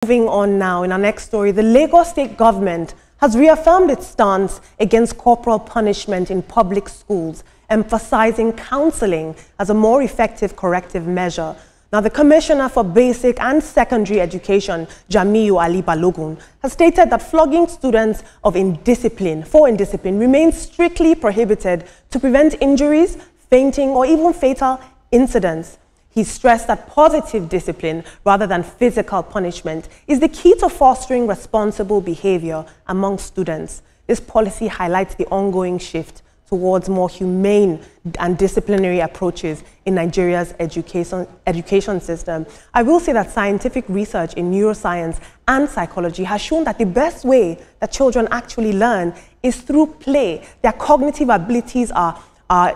Moving on now, in our next story, the Lagos state government has reaffirmed its stance against corporal punishment in public schools, emphasizing counseling as a more effective corrective measure. Now, the Commissioner for Basic and Secondary Education, Jamiu Ali Balogun, has stated that flogging students for indiscipline remains strictly prohibited to prevent injuries, fainting, or even fatal incidents. He stressed that positive discipline, rather than physical punishment, is the key to fostering responsible behavior among students. This policy highlights the ongoing shift towards more humane and disciplinary approaches in Nigeria's education system. I will say that scientific research in neuroscience and psychology has shown that the best way that children actually learn is through play. Their cognitive abilities are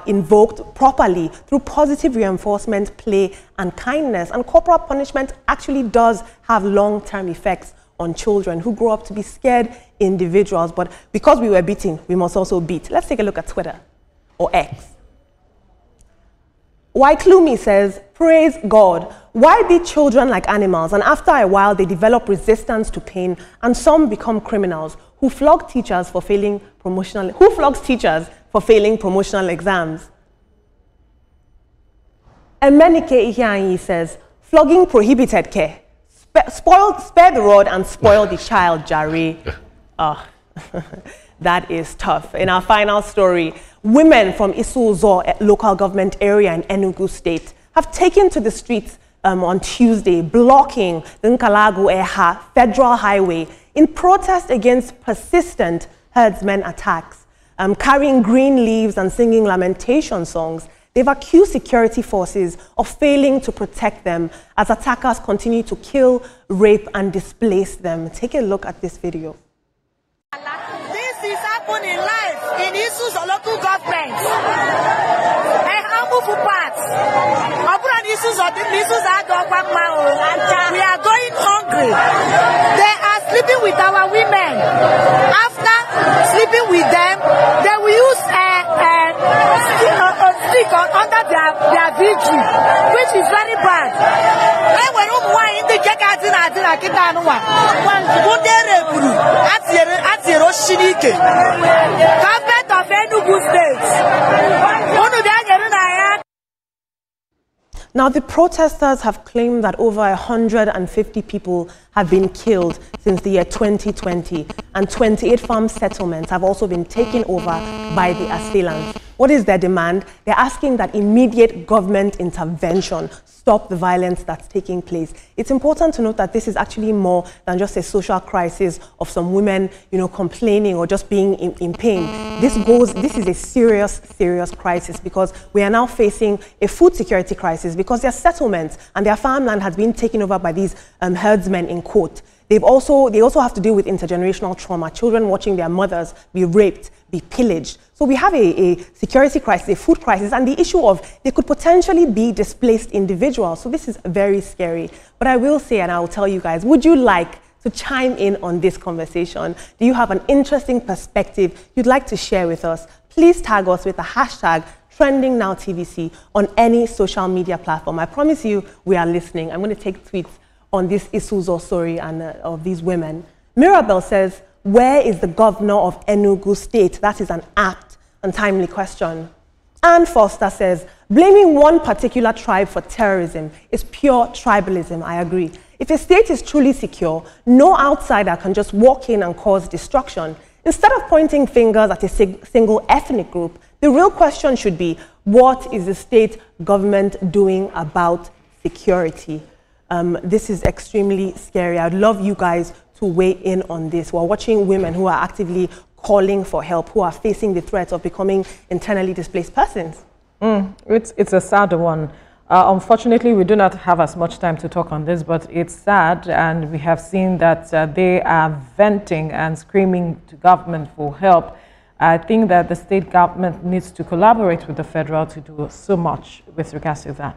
invoked properly through positive reinforcement, play, and kindness. And corporal punishment actually does have long-term effects on children who grow up to be scared individuals. But because we were beating, we must also beat. Let's take a look at Twitter, or X. Waiklumi says, praise God. Why beat children like animals? And after a while, they develop resistance to pain, and some become criminals who flog teachers for failing promotional. Who flogs teachers for failing promotional exams? Emenike Ihianyi says, flogging prohibited care. Spare the rod and spoil the child, Jare. Oh, that is tough. In our final story, women from Isuzo local government area in Enugu State have taken to the streets on Tuesday, blocking the Nkalagu-Eha Federal Highway in protest against persistent herdsmen attacks. Carrying green leaves and singing lamentation songs, they've accused security forces of failing to protect them as attackers continue to kill, rape, and displace them. Take a look at this video. This is happening live in Isuzu local government. We are going hungry. They are sleeping with our women. After sleeping with them, they will use a stick under their vigil, which is very bad. Government of Enugu State. Now, the protesters have claimed that over 150 people have been killed since the year 2020, and 28 farm settlements have also been taken over by the assailants. What is their demand? They're asking that immediate government intervention stop the violence that's taking place. It's important to note that this is actually more than just a social crisis of some women, complaining or just being in pain. This is a serious crisis, because we are now facing a food security crisis because their settlements and their farmland has been taken over by these herdsmen in quote. They also have to deal with intergenerational trauma, children watching their mothers be raped, be pillaged. So we have a security crisis, a food crisis, and the issue of they could potentially be displaced individuals. So this is very scary. But I will say, and I will tell you guys, would you like to chime in on this conversation? Do you have an interesting perspective you'd like to share with us? Please tag us with the hashtag TrendingNowTVC on any social media platform. I promise you we are listening. I'm going to take tweets on this Isuzo story and of these women. Mirabel says, where is the governor of Enugu State? That is an apt and timely question. Anne Foster says, blaming one particular tribe for terrorism is pure tribalism. I agree. If a state is truly secure, no outsider can just walk in and cause destruction. Instead of pointing fingers at a single ethnic group, the real question should be, what is the state government doing about security? This is extremely scary. I'd love you guys to weigh in on this. We're watching women who are actively calling for help, who are facing the threat of becoming internally displaced persons. It's a sad one. Unfortunately, we do not have as much time to talk on this, but it's sad, and we have seen that they are venting and screaming to government for help. I think that the state government needs to collaborate with the federal to do so much with regards to that.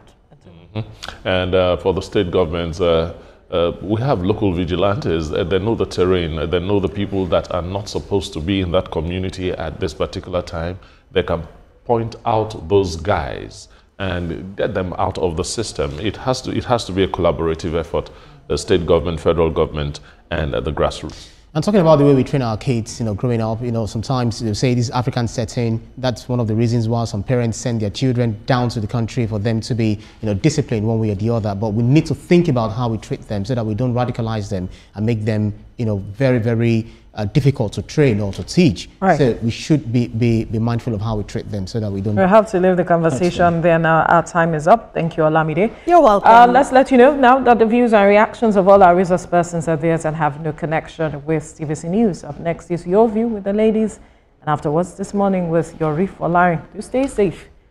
And for the state governments, we have local vigilantes. They know the terrain. They know the people that are not supposed to be in that community at this particular time. They can point out those guys and get them out of the system. It has to be a collaborative effort the state government, federal government, and the grassroots. And talking about the way we train our kids, growing up, sometimes they say this African setting, that's one of the reasons why some parents send their children down to the country for them to be, disciplined one way or the other. But we need to think about how we treat them so that we don't radicalize them and make them, very, very difficult to train or to teach. Right. So we should be mindful of how we treat them so that we don't... We have to leave the conversation there now. Our time is up. Thank you, Olamide. You're welcome. Let's let you know now that the views and reactions of all our resource persons are theirs and have no connection with TVC News. Up next is Your View with the ladies. And afterwards this morning with your Reef for Larry. Do stay safe.